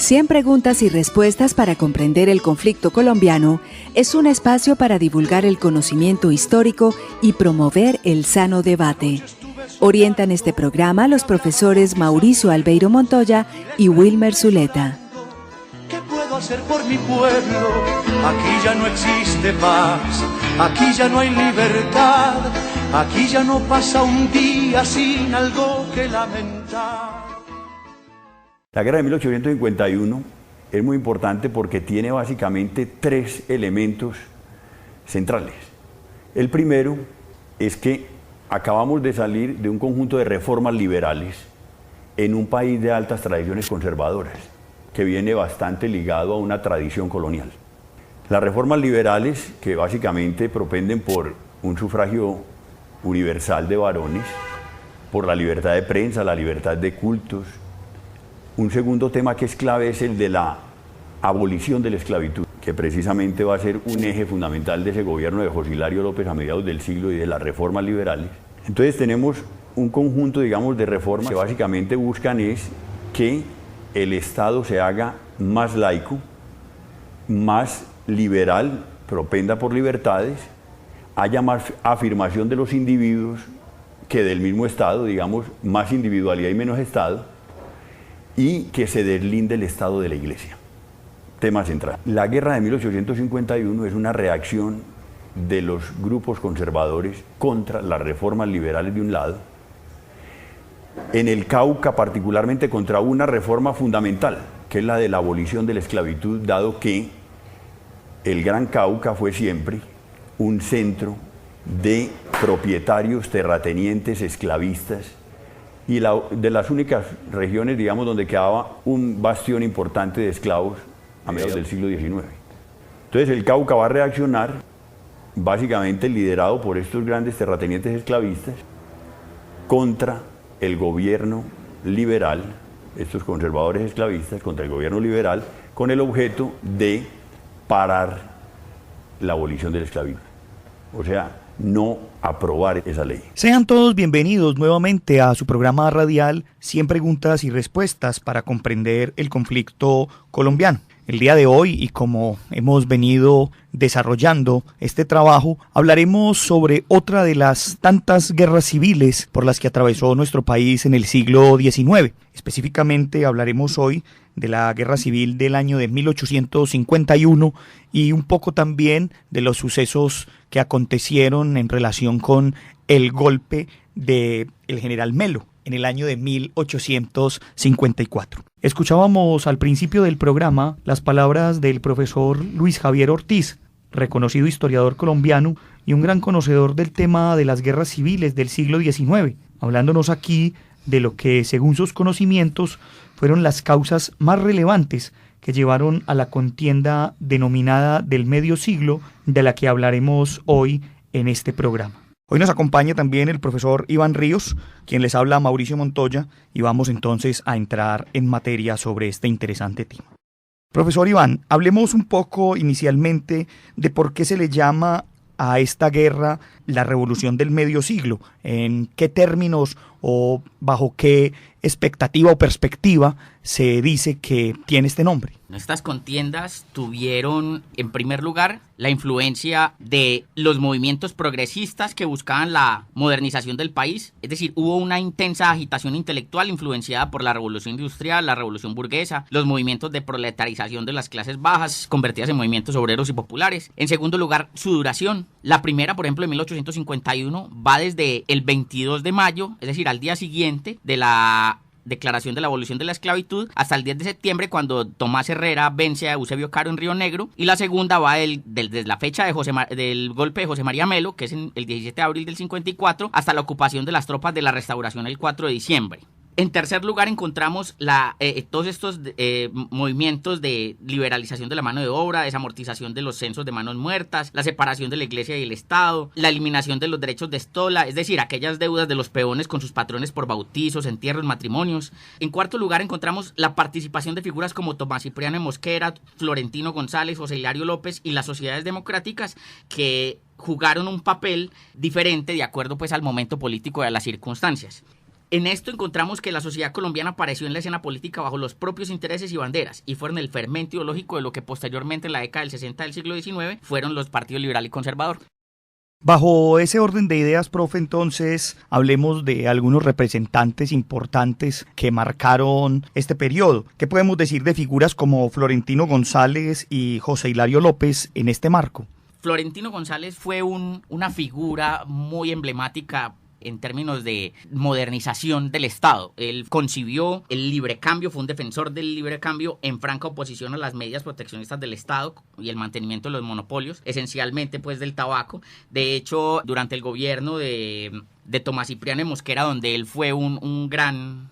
100 preguntas y respuestas para comprender el conflicto colombiano es un espacio para divulgar el conocimiento histórico y promover el sano debate. Orientan este programa los profesores Mauricio Albeiro Montoya y Wilmer Zuleta. ¿Qué puedo hacer por mi pueblo? Aquí ya no existe paz, aquí ya no hay libertad, aquí ya no pasa un día sin algo que lamentar. La guerra de 1851 es muy importante porque tiene básicamente tres elementos centrales. El primero es que acabamos de salir de un conjunto de reformas liberales en un país de altas tradiciones conservadoras, que viene bastante ligado a una tradición colonial. Las reformas liberales, que básicamente propenden por un sufragio universal de varones, por la libertad de prensa, la libertad de cultos. Un segundo tema que es clave es el de la abolición de la esclavitud, que precisamente va a ser un eje fundamental de ese gobierno de José Hilario López a mediados del siglo y de las reformas liberales. Entonces tenemos un conjunto, digamos, de reformas que básicamente buscan es que el Estado se haga más laico, más liberal, propenda por libertades, haya más afirmación de los individuos que del mismo Estado, digamos, más individualidad y menos Estado, y que se deslinde el Estado de la Iglesia. Tema central. La guerra de 1851 es una reacción de los grupos conservadores contra las reformas liberales de un lado, en el Cauca particularmente contra una reforma fundamental, que es la de la abolición de la esclavitud, dado que el Gran Cauca fue siempre un centro de propietarios, terratenientes, esclavistas, y de las únicas regiones, digamos, donde quedaba un bastión importante de esclavos a mediados del siglo XIX. Entonces el Cauca va a reaccionar, básicamente liderado por estos grandes terratenientes esclavistas, contra el gobierno liberal, estos conservadores esclavistas, contra el gobierno liberal, con el objeto de parar la abolición de la esclavitud. O sea, no aprobar esa ley. Sean todos bienvenidos nuevamente a su programa radial 100 preguntas y respuestas para comprender el conflicto colombiano. El día de hoy, y como hemos venido desarrollando este trabajo, hablaremos sobre otra de las tantas guerras civiles por las que atravesó nuestro país en el siglo XIX. Específicamente hablaremos hoy de la guerra civil del año de 1851 y un poco también de los sucesos que acontecieron en relación con el golpe del general Melo en el año de 1854. Escuchábamos al principio del programa las palabras del profesor Luis Javier Ortiz, reconocido historiador colombiano y un gran conocedor del tema de las guerras civiles del siglo XIX, hablándonos aquí de lo que, según sus conocimientos, fueron las causas más relevantes que llevaron a la contienda denominada del medio siglo, de la que hablaremos hoy en este programa. Hoy nos acompaña también el profesor Iván Ríos, quien les habla Mauricio Montoya, y vamos entonces a entrar en materia sobre este interesante tema. Profesor Iván, hablemos un poco inicialmente de por qué se le llama a esta guerra la revolución del medio siglo, en qué términos o bajo qué expectativa o perspectiva se dice que tiene este nombre. Estas contiendas tuvieron, en primer lugar, la influencia de los movimientos progresistas que buscaban la modernización del país. Es decir, hubo una intensa agitación intelectual influenciada por la revolución industrial, la revolución burguesa, los movimientos de proletarización de las clases bajas, convertidas en movimientos obreros y populares. En segundo lugar, su duración. La primera, por ejemplo, en 1851, va desde el 22 de mayo, es decir, al día siguiente de la declaración de la abolición de la esclavitud, hasta el 10 de septiembre, cuando Tomás Herrera vence a Eusebio Caro en Río Negro, y la segunda va desde la fecha del golpe de José María Melo, que es en el 17 de abril del 54, hasta la ocupación de las tropas de la Restauración el 4 de diciembre. En tercer lugar encontramos todos estos movimientos de liberalización de la mano de obra, desamortización de los censos de manos muertas, la separación de la iglesia y el Estado, la eliminación de los derechos de estola, es decir, aquellas deudas de los peones con sus patrones por bautizos, entierros, matrimonios. En cuarto lugar encontramos la participación de figuras como Tomás Cipriano Mosquera, Florentino González, José Hilario López y las sociedades democráticas, que jugaron un papel diferente de acuerdo pues al momento político y a las circunstancias. En esto encontramos que la sociedad colombiana apareció en la escena política bajo los propios intereses y banderas y fueron el fermento ideológico de lo que posteriormente en la década del 60 del siglo XIX fueron los partidos liberal y conservador. Bajo ese orden de ideas, profe, entonces hablemos de algunos representantes importantes que marcaron este periodo. ¿Qué podemos decir de figuras como Florentino González y José Hilario López en este marco? Florentino González fue una figura muy emblemática en términos de modernización del Estado. Él concibió el libre cambio, fue un defensor del libre cambio en franca oposición a las medidas proteccionistas del Estado y el mantenimiento de los monopolios, esencialmente pues del tabaco. De hecho, durante el gobierno de Tomás Cipriano Mosquera, donde él fue un gran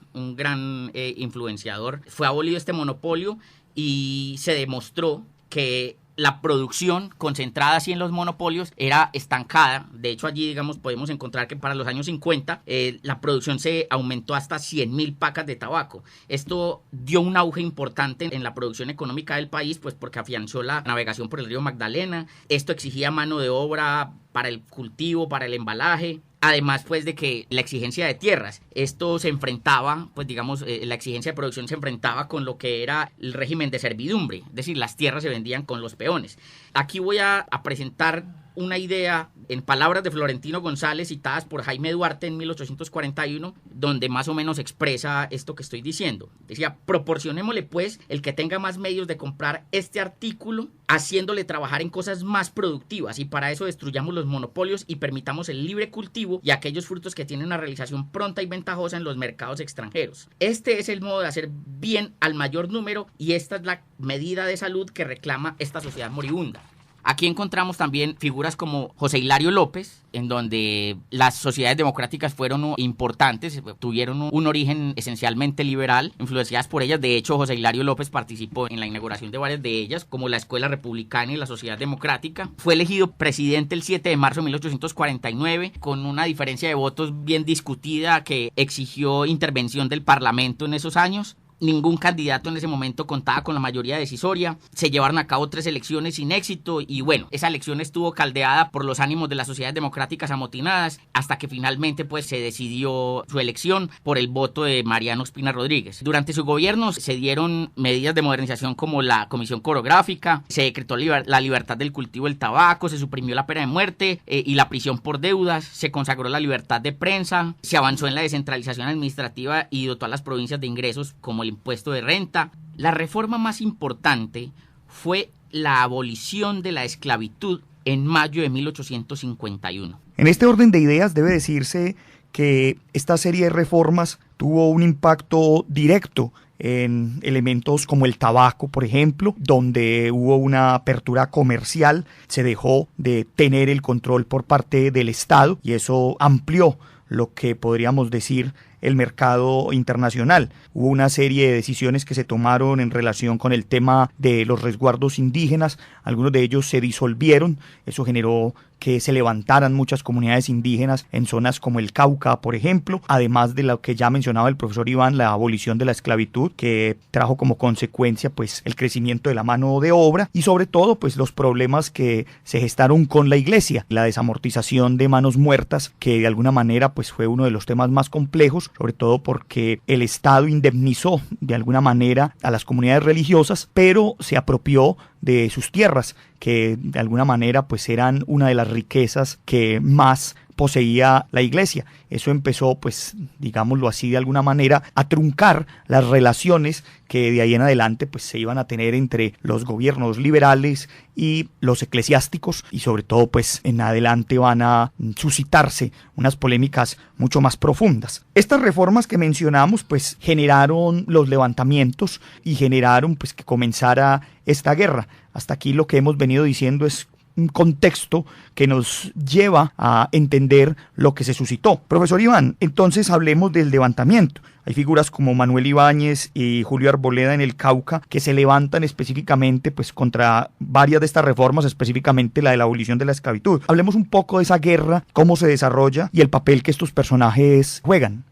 influenciador, fue abolido este monopolio y se demostró que la producción concentrada así en los monopolios era estancada. De hecho, allí, digamos, podemos encontrar que para los años 50 la producción se aumentó hasta 100.000 pacas de tabaco. Esto dio un auge importante en la producción económica del país, pues porque afianzó la navegación por el río Magdalena. Esto exigía mano de obra para el cultivo, para el embalaje. Además, pues, de que la exigencia de tierras, esto se enfrentaba, pues, digamos, la exigencia de producción se enfrentaba con lo que era el régimen de servidumbre, es decir, las tierras se vendían con los peones. Aquí voy a presentar una idea en palabras de Florentino González citadas por Jaime Duarte en 1841, donde más o menos expresa esto que estoy diciendo. Decía: proporcionémosle pues el que tenga más medios de comprar este artículo, haciéndole trabajar en cosas más productivas, y para eso destruyamos los monopolios y permitamos el libre cultivo y aquellos frutos que tienen una realización pronta y ventajosa en los mercados extranjeros. Este es el modo de hacer bien al mayor número y esta es la medida de salud que reclama esta sociedad moribunda. Aquí encontramos también figuras como José Hilario López, en donde las sociedades democráticas fueron importantes, tuvieron un origen esencialmente liberal, influenciadas por ellas. De hecho, José Hilario López participó en la inauguración de varias de ellas, como la Escuela Republicana y la Sociedad Democrática. Fue elegido presidente el 7 de marzo de 1849, con una diferencia de votos bien discutida que exigió intervención del Parlamento en esos años. Ningún candidato en ese momento contaba con la mayoría decisoria. Se llevaron a cabo 3 elecciones sin éxito y bueno, esa elección estuvo caldeada por los ánimos de las sociedades democráticas amotinadas hasta que finalmente pues se decidió su elección por el voto de Mariano Ospina Rodríguez. Durante su gobierno se dieron medidas de modernización como la Comisión Coreográfica, se decretó la libertad del cultivo del tabaco, se suprimió la pena de muerte y la prisión por deudas, se consagró la libertad de prensa, se avanzó en la descentralización administrativa y dotó a las provincias de ingresos como el impuesto de renta. La reforma más importante fue la abolición de la esclavitud en mayo de 1851. En este orden de ideas debe decirse que esta serie de reformas tuvo un impacto directo en elementos como el tabaco, por ejemplo, donde hubo una apertura comercial, se dejó de tener el control por parte del Estado y eso amplió lo que podríamos decir el mercado internacional. Hubo una serie de decisiones que se tomaron en relación con el tema de los resguardos indígenas, algunos de ellos se disolvieron, eso generó que se levantaran muchas comunidades indígenas en zonas como el Cauca, por ejemplo, además de lo que ya mencionaba el profesor Iván, la abolición de la esclavitud, que trajo como consecuencia pues el crecimiento de la mano de obra y sobre todo pues los problemas que se gestaron con la iglesia, la desamortización de manos muertas, que de alguna manera pues fue uno de los temas más complejos, sobre todo porque el Estado indemnizó de alguna manera a las comunidades religiosas, pero se apropió de sus tierras, que de alguna manera pues eran una de las riquezas que más poseía la iglesia. Eso empezó, pues, digámoslo así, de alguna manera, a truncar las relaciones que de ahí en adelante pues se iban a tener entre los gobiernos liberales y los eclesiásticos, y sobre todo pues en adelante van a suscitarse unas polémicas mucho más profundas. Estas reformas que mencionamos pues generaron los levantamientos y generaron pues que comenzara esta guerra. Hasta aquí lo que hemos venido diciendo es un contexto que nos lleva a entender lo que se suscitó. Profesor Iván, entonces hablemos del levantamiento. Hay figuras como Manuel Ibáñez y Julio Arboleda en el Cauca que se levantan específicamente pues contra varias de estas reformas, específicamente la de la abolición de la esclavitud. Hablemos un poco de esa guerra, cómo se desarrolla y el papel que estos personajes juegan.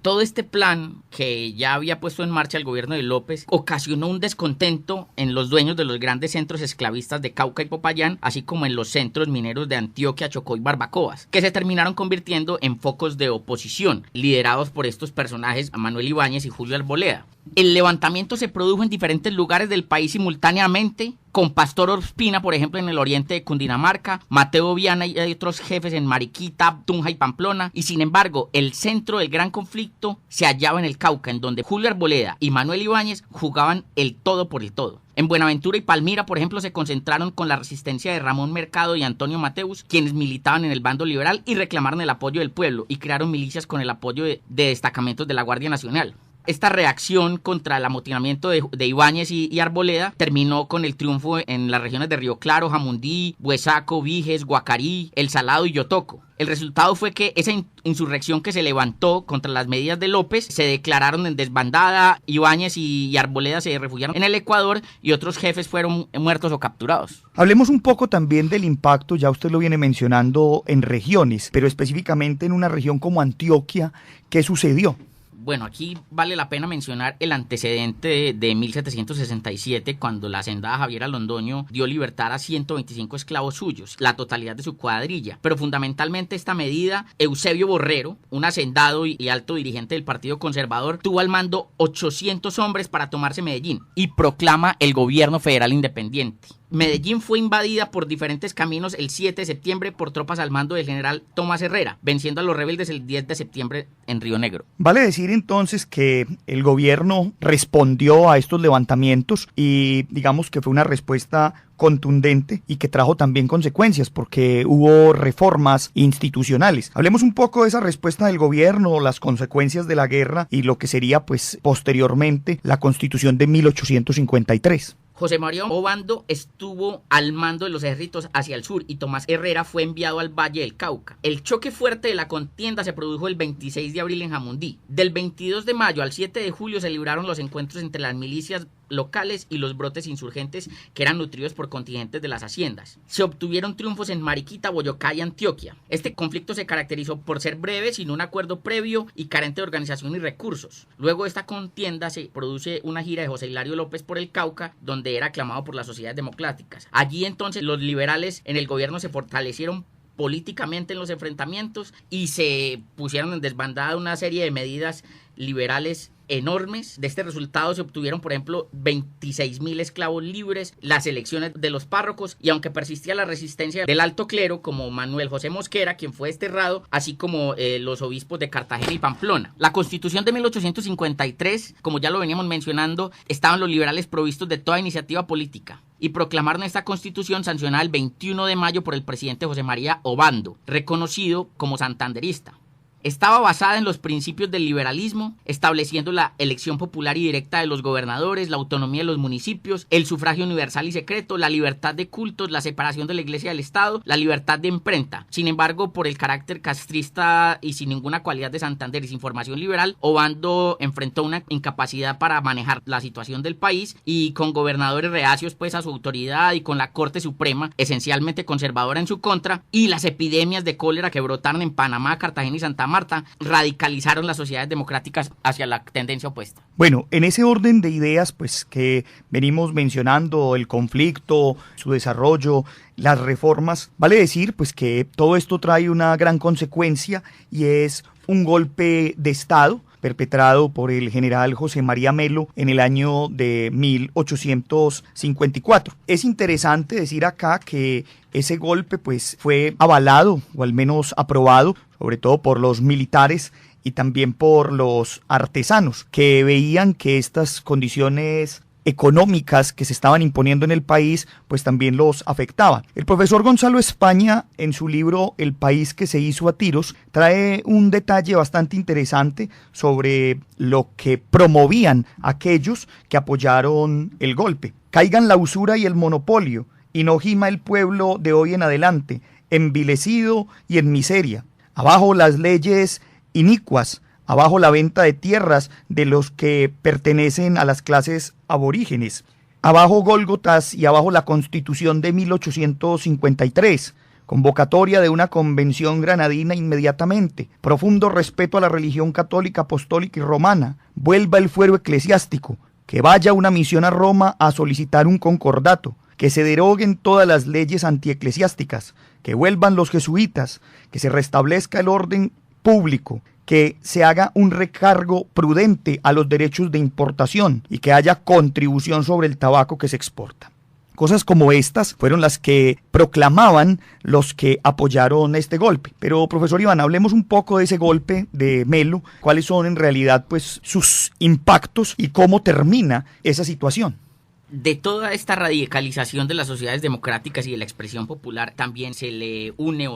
Todo este plan que ya había puesto en marcha el gobierno de López ocasionó un descontento en los dueños de los grandes centros esclavistas de Cauca y Popayán, así como en los centros mineros de Antioquia, Chocó y Barbacoas, que se terminaron convirtiendo en focos de oposición, liderados por estos personajes, Manuel Ibáñez y Julio Arboleda. El levantamiento se produjo en diferentes lugares del país simultáneamente, con Pastor Ospina, por ejemplo, en el oriente de Cundinamarca, Mateo Viana y otros jefes en Mariquita, Tunja y Pamplona, y sin embargo, el centro del gran conflicto se hallaba en el Cauca, en donde Julio Arboleda y Manuel Ibáñez jugaban el todo por el todo. En Buenaventura y Palmira, por ejemplo, se concentraron con la resistencia de Ramón Mercado y Antonio Mateus, quienes militaban en el bando liberal y reclamaron el apoyo del pueblo, y crearon milicias con el apoyo de destacamentos de la Guardia Nacional. Esta reacción contra el amotinamiento de Ibáñez y Arboleda terminó con el triunfo en las regiones de Río Claro, Jamundí, Buesaco, Viges, Guacarí, El Salado y Yotoco. El resultado fue que esa insurrección que se levantó contra las medidas de López se declararon en desbandada. Ibáñez y Arboleda se refugiaron en el Ecuador y otros jefes fueron muertos o capturados. Hablemos un poco también del impacto, ya usted lo viene mencionando, en regiones, pero específicamente en una región como Antioquia. ¿Qué sucedió? Bueno, aquí vale la pena mencionar el antecedente de 1767, cuando la hacendada Javiera Londoño dio libertad a 125 esclavos suyos, la totalidad de su cuadrilla. Pero fundamentalmente esta medida, Eusebio Borrero, un hacendado y alto dirigente del Partido Conservador, tuvo al mando 800 hombres para tomarse Medellín y proclama el gobierno federal independiente. Medellín fue invadida por diferentes caminos el 7 de septiembre por tropas al mando del general Tomás Herrera, venciendo a los rebeldes el 10 de septiembre en Río Negro. Vale decir entonces que el gobierno respondió a estos levantamientos y digamos que fue una respuesta contundente y que trajo también consecuencias porque hubo reformas institucionales. Hablemos un poco de esa respuesta del gobierno, las consecuencias de la guerra y lo que sería pues posteriormente la Constitución de 1853. José María Obando estuvo al mando de los ejércitos hacia el sur y Tomás Herrera fue enviado al Valle del Cauca. El choque fuerte de la contienda se produjo el 26 de abril en Jamundí. Del 22 de mayo al 7 de julio se libraron los encuentros entre las milicias locales y los brotes insurgentes que eran nutridos por contingentes de las haciendas. Se obtuvieron triunfos en Mariquita, Boyacá y Antioquia. Este conflicto se caracterizó por ser breve, sin un acuerdo previo y carente de organización y recursos. Luego de esta contienda se produce una gira de José Hilario López por el Cauca, donde era aclamado por las sociedades democráticas. Allí entonces los liberales en el gobierno se fortalecieron políticamente en los enfrentamientos y se pusieron en desbandada una serie de medidas liberales enormes. De este resultado se obtuvieron, por ejemplo, 26.000 esclavos libres, las elecciones de los párrocos, y aunque persistía la resistencia del alto clero, como Manuel José Mosquera, quien fue desterrado, así como los obispos de Cartagena y Pamplona. La Constitución de 1853, como ya lo veníamos mencionando, estaban los liberales provistos de toda iniciativa política, y proclamaron esta Constitución sancionada el 21 de mayo por el presidente José María Obando, reconocido como santanderista. Estaba basada en los principios del liberalismo, estableciendo la elección popular y directa de los gobernadores, la autonomía de los municipios, el sufragio universal y secreto, la libertad de cultos, la separación de la iglesia del Estado, la libertad de imprenta. Sin embargo, por el carácter castrista y sin ninguna cualidad de Santander y sin formación liberal, Obando enfrentó una incapacidad para manejar la situación del país, y con gobernadores reacios pues a su autoridad y con la Corte Suprema esencialmente conservadora en su contra, y las epidemias de cólera que brotaron en Panamá, Cartagena y Santa Marta radicalizaron las sociedades democráticas hacia la tendencia opuesta. Bueno, en ese orden de ideas pues que venimos mencionando, el conflicto, su desarrollo, las reformas, vale decir pues que todo esto trae una gran consecuencia y es un golpe de Estado perpetrado por el general José María Melo en el año de 1854. Es interesante decir acá que ese golpe pues fue avalado o al menos aprobado, sobre todo por los militares y también por los artesanos, que veían que estas condiciones económicas que se estaban imponiendo en el país, pues también los afectaba. El profesor Gonzalo España, en su libro El país que se hizo a tiros, trae un detalle bastante interesante sobre lo que promovían aquellos que apoyaron el golpe. Caigan la usura y el monopolio, y no gima el pueblo de hoy en adelante, envilecido y en miseria. Abajo las leyes inicuas, abajo la venta de tierras de los que pertenecen a las clases aborígenes. Abajo Gólgotas y abajo la Constitución de 1853, convocatoria de una convención granadina inmediatamente, profundo respeto a la religión católica, apostólica y romana, vuelva el fuero eclesiástico, que vaya una misión a Roma a solicitar un concordato, que se deroguen todas las leyes antieclesiásticas, que vuelvan los jesuitas, que se restablezca el orden público, que se haga un recargo prudente a los derechos de importación y que haya contribución sobre el tabaco que se exporta. Cosas como estas fueron las que proclamaban los que apoyaron este golpe. Pero, profesor Iván, hablemos un poco de ese golpe de Melo, cuáles son en realidad pues sus impactos y cómo termina esa situación. De toda esta radicalización de las sociedades democráticas y de la expresión popular también se le une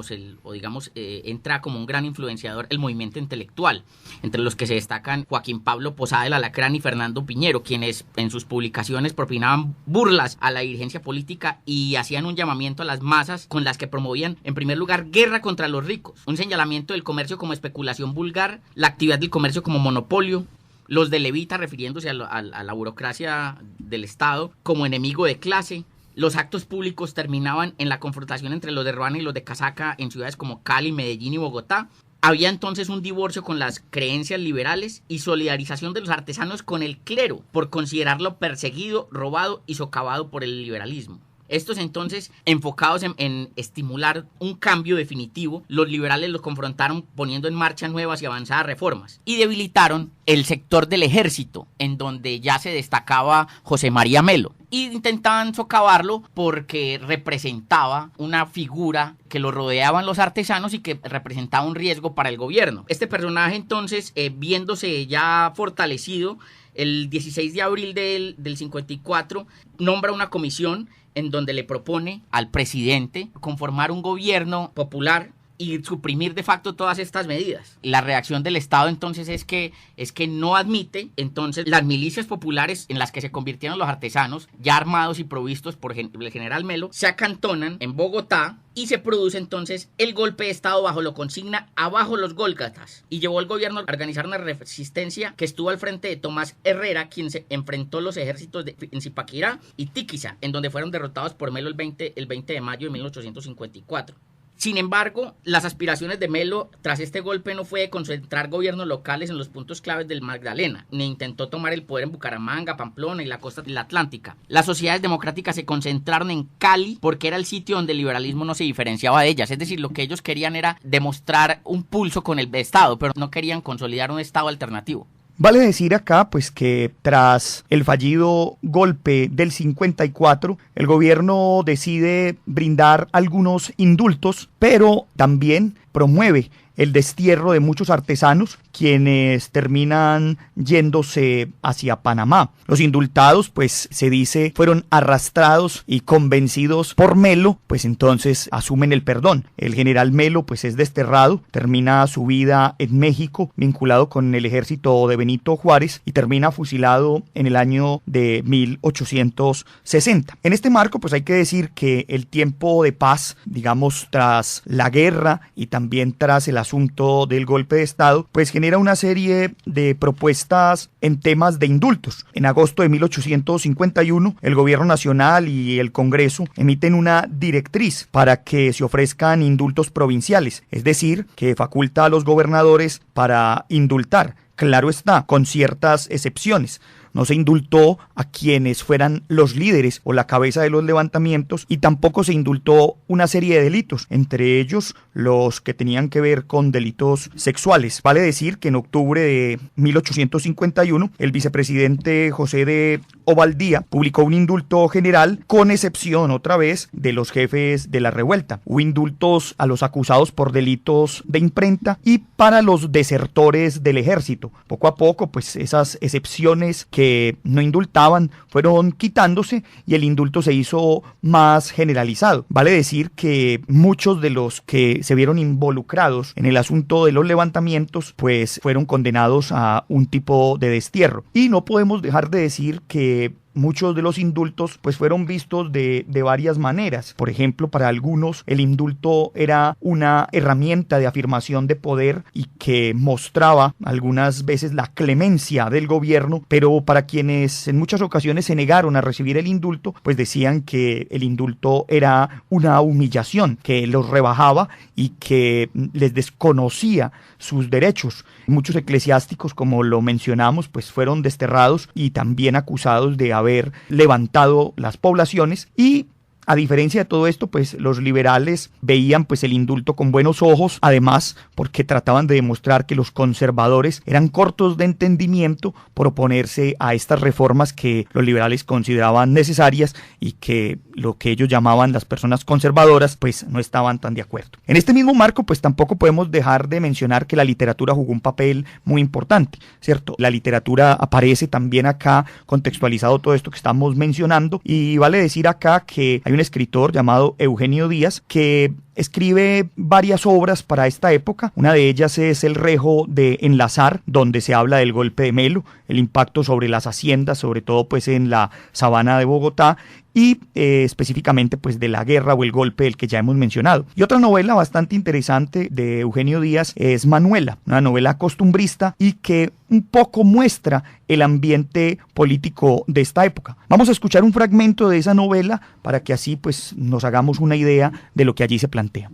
entra como un gran influenciador el movimiento intelectual, entre los que se destacan Joaquín Pablo Posada del Alacrán y Fernando Piñero, quienes en sus publicaciones propinaban burlas a la dirigencia política y hacían un llamamiento a las masas con las que promovían, en primer lugar, guerra contra los ricos, un señalamiento del comercio como especulación vulgar, la actividad del comercio como monopolio, los de levita refiriéndose a la burocracia del Estado como enemigo de clase. Los actos públicos terminaban en la confrontación entre los de Ruana y los de Casaca en ciudades como Cali, Medellín y Bogotá. Había entonces un divorcio con las creencias liberales y solidarización de los artesanos con el clero por considerarlo perseguido, robado y socavado por el liberalismo. Estos entonces, enfocados en estimular un cambio definitivo, los liberales los confrontaron poniendo en marcha nuevas y avanzadas reformas y debilitaron el sector del ejército, en donde ya se destacaba José María Melo. Y intentaban socavarlo porque representaba una figura que lo rodeaban los artesanos y que representaba un riesgo para el gobierno. Este personaje entonces, viéndose ya fortalecido, el 16 de abril del 54, nombra una comisión en donde le propone al presidente conformar un gobierno popular y suprimir de facto todas estas medidas. La reacción del Estado entonces es que no admite. Entonces las milicias populares en las que se convirtieron los artesanos, ya armados y provistos por el general Melo, se acantonan en Bogotá y se produce entonces el golpe de Estado bajo la consigna abajo los Gólgatas, y llevó al gobierno a organizar una resistencia que estuvo al frente de Tomás Herrera, quien se enfrentó a los ejércitos en Zipaquirá y Tíquiza, en donde fueron derrotados por Melo el 20 de mayo de 1854. Sin embargo, las aspiraciones de Melo tras este golpe no fue de concentrar gobiernos locales en los puntos claves del Magdalena, ni intentó tomar el poder en Bucaramanga, Pamplona y la costa de la Atlántica. Las sociedades democráticas se concentraron en Cali porque era el sitio donde el liberalismo no se diferenciaba de ellas, es decir, lo que ellos querían era demostrar un pulso con el Estado, pero no querían consolidar un Estado alternativo. Vale decir acá pues que tras el fallido golpe del 54, el gobierno decide brindar algunos indultos, pero también promueve el destierro de muchos artesanos, quienes terminan yéndose hacia Panamá. Los indultados, pues se dice, fueron arrastrados y convencidos por Melo, pues entonces asumen el perdón. El general Melo, pues es desterrado, termina su vida en México, vinculado con el ejército de Benito Juárez, y termina fusilado en el año de 1860. En este marco, pues hay que decir que el tiempo de paz, digamos, tras la guerra y también tras el asunto del golpe de Estado, pues genera una serie de propuestas en temas de indultos. En agosto de 1851, el gobierno nacional y el Congreso emiten una directriz para que se ofrezcan indultos provinciales, es decir, que faculta a los gobernadores para indultar. Claro está, con ciertas excepciones. No se indultó a quienes fueran los líderes o la cabeza de los levantamientos, y tampoco se indultó una serie de delitos, entre ellos los que tenían que ver con delitos sexuales. Vale decir que en octubre de 1851 el vicepresidente José de Ovaldía publicó un indulto general, con excepción otra vez de los jefes de la revuelta. Hubo indultos a los acusados por delitos de imprenta y para los desertores del ejército. Poco a poco, pues esas excepciones que no indultaban fueron quitándose y el indulto se hizo más generalizado. Vale decir que muchos de los que se vieron involucrados en el asunto de los levantamientos pues fueron condenados a un tipo de destierro. Y no podemos dejar de decir que muchos de los indultos pues fueron vistos de varias maneras. Por ejemplo, para algunos el indulto era una herramienta de afirmación de poder y que mostraba algunas veces la clemencia del gobierno, pero para quienes en muchas ocasiones se negaron a recibir el indulto, pues decían que el indulto era una humillación, que los rebajaba y que les desconocía sus derechos. Muchos eclesiásticos, como lo mencionamos, pues fueron desterrados y también acusados de haber levantado las poblaciones. Y a diferencia de todo esto, pues los liberales veían pues el indulto con buenos ojos, además porque trataban de demostrar que los conservadores eran cortos de entendimiento por oponerse a estas reformas que los liberales consideraban necesarias y que lo que ellos llamaban las personas conservadoras pues no estaban tan de acuerdo. En este mismo marco pues tampoco podemos dejar de mencionar que la literatura jugó un papel muy importante, ¿cierto? La literatura aparece también acá contextualizado todo esto que estamos mencionando, y vale decir acá que hay un escritor llamado Eugenio Díaz que escribe varias obras para esta época. Una de ellas es El Rejo de Enlazar, donde se habla del golpe de Melo, el impacto sobre las haciendas, sobre todo pues en la sabana de Bogotá, y específicamente pues de la guerra o el golpe del que ya hemos mencionado. Y otra novela bastante interesante de Eugenio Díaz es Manuela, una novela costumbrista y que un poco muestra el ambiente político de esta época. Vamos a escuchar un fragmento de esa novela para que así pues nos hagamos una idea de lo que allí se plantea.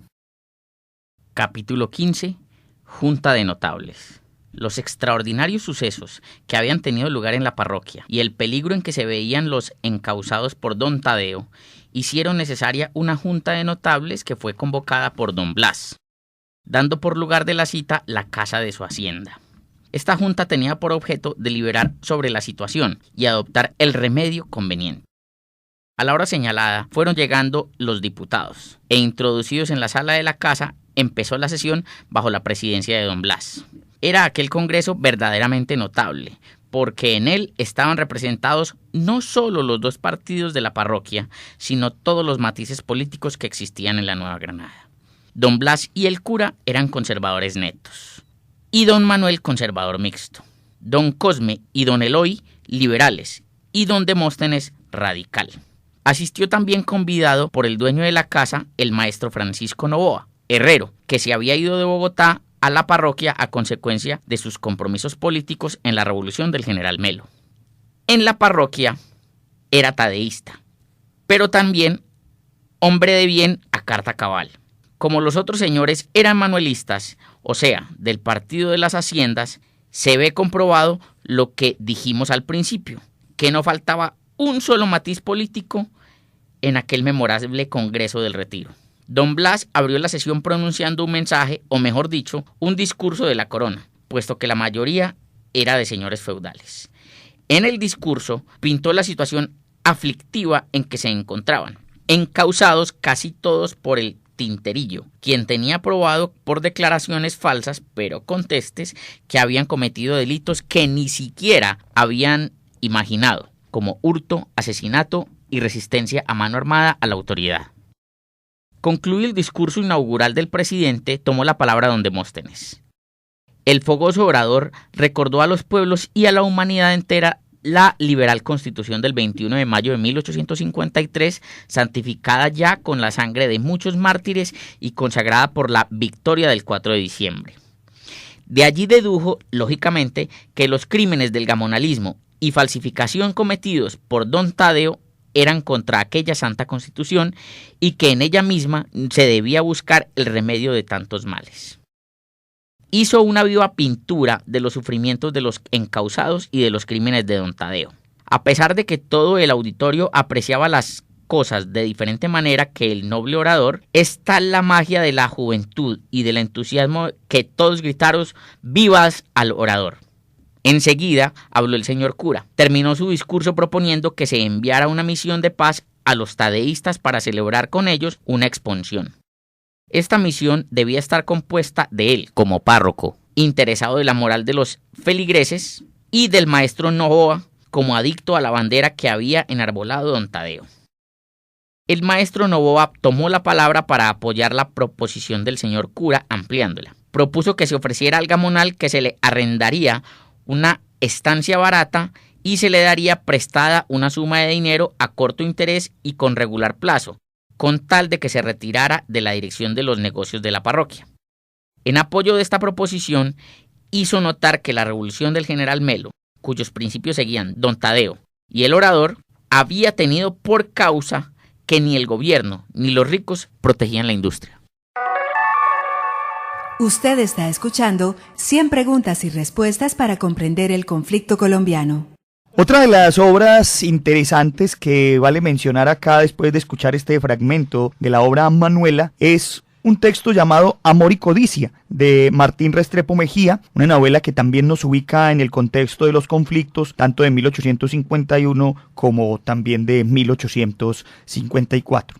Capítulo 15. Junta de Notables. Los extraordinarios sucesos que habían tenido lugar en la parroquia y el peligro en que se veían los encausados por don Tadeo hicieron necesaria una junta de notables que fue convocada por don Blas, dando por lugar de la cita la casa de su hacienda. Esta junta tenía por objeto deliberar sobre la situación y adoptar el remedio conveniente. A la hora señalada fueron llegando los diputados e introducidos en la sala de la casa empezó la sesión bajo la presidencia de don Blas. Era aquel congreso verdaderamente notable, porque en él estaban representados no solo los dos partidos de la parroquia, sino todos los matices políticos que existían en la Nueva Granada. Don Blas y el cura eran conservadores netos, y don Manuel conservador mixto, don Cosme y don Eloy liberales, y don Demóstenes radical. Asistió también convidado por el dueño de la casa, el maestro Francisco Novoa, herrero, que se había ido de Bogotá a la parroquia a consecuencia de sus compromisos políticos en la revolución del general Melo. En la parroquia era tadeísta, pero también hombre de bien a carta cabal. Como los otros señores eran manuelistas, o sea, del partido de las haciendas, se ve comprobado lo que dijimos al principio, que no faltaba un solo matiz político en aquel memorable Congreso del Retiro. Don Blas abrió la sesión pronunciando un mensaje, o mejor dicho, un discurso de la corona, puesto que la mayoría era de señores feudales. En el discurso pintó la situación aflictiva en que se encontraban, encausados casi todos por el Tinterillo, quien tenía probado por declaraciones falsas, pero contestes, que habían cometido delitos que ni siquiera habían imaginado, como hurto, asesinato y resistencia a mano armada a la autoridad. Concluido el discurso inaugural del presidente, tomó la palabra don Demóstenes. El fogoso orador recordó a los pueblos y a la humanidad entera la liberal Constitución del 21 de mayo de 1853, santificada ya con la sangre de muchos mártires y consagrada por la victoria del 4 de diciembre. De allí dedujo, lógicamente, que los crímenes del gamonalismo y falsificación cometidos por don Tadeo eran contra aquella santa Constitución y que en ella misma se debía buscar el remedio de tantos males. Hizo una viva pintura de los sufrimientos de los encausados y de los crímenes de don Tadeo. A pesar de que todo el auditorio apreciaba las cosas de diferente manera que el noble orador, es tal la magia de la juventud y del entusiasmo que todos gritaron ¡vivas al orador! Enseguida habló el señor cura. Terminó su discurso proponiendo que se enviara una misión de paz a los tadeístas para celebrar con ellos una expunción. Esta misión debía estar compuesta de él, como párroco, interesado de la moral de los feligreses, y del maestro Novoa, como adicto a la bandera que había enarbolado don Tadeo. El maestro Novoa tomó la palabra para apoyar la proposición del señor cura, ampliándola. Propuso que se ofreciera al gamonal que se le arrendaría una estancia barata y se le daría prestada una suma de dinero a corto interés y con regular plazo, con tal de que se retirara de la dirección de los negocios de la parroquia. En apoyo de esta proposición, hizo notar que la revolución del general Melo, cuyos principios seguían don Tadeo y el orador, había tenido por causa que ni el gobierno ni los ricos protegían la industria. Usted está escuchando 100 preguntas y respuestas para comprender el conflicto colombiano. Otra de las obras interesantes que vale mencionar acá después de escuchar este fragmento de la obra Manuela es un texto llamado Amor y Codicia, de Martín Restrepo Mejía, una novela que también nos ubica en el contexto de los conflictos, tanto de 1851 como también de 1854.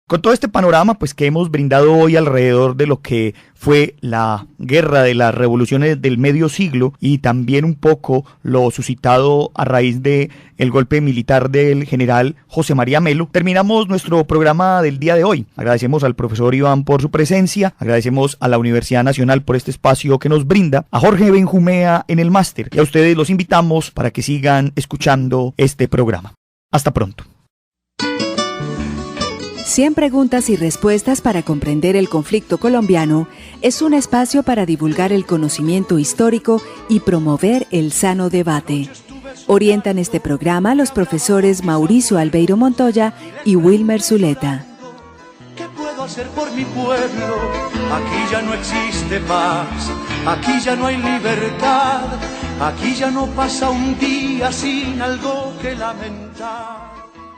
Con todo este panorama pues que hemos brindado hoy alrededor de lo que fue la guerra de las revoluciones del medio siglo y también un poco lo suscitado a raíz de el golpe militar del general José María Melo, terminamos nuestro programa del día de hoy. Agradecemos al profesor Iván por su presencia, agradecemos a la Universidad Nacional por este espacio que nos brinda, a Jorge Benjumea en el máster y a ustedes los invitamos para que sigan escuchando este programa. Hasta pronto. 100 preguntas y respuestas para comprender el conflicto colombiano es un espacio para divulgar el conocimiento histórico y promover el sano debate. Orientan este programa los profesores Mauricio Albeiro Montoya y Wilmer Zuleta. ¿Qué puedo hacer por mi pueblo? Aquí ya no existe paz, aquí ya no hay libertad, aquí ya no pasa un día sin algo que lamentar.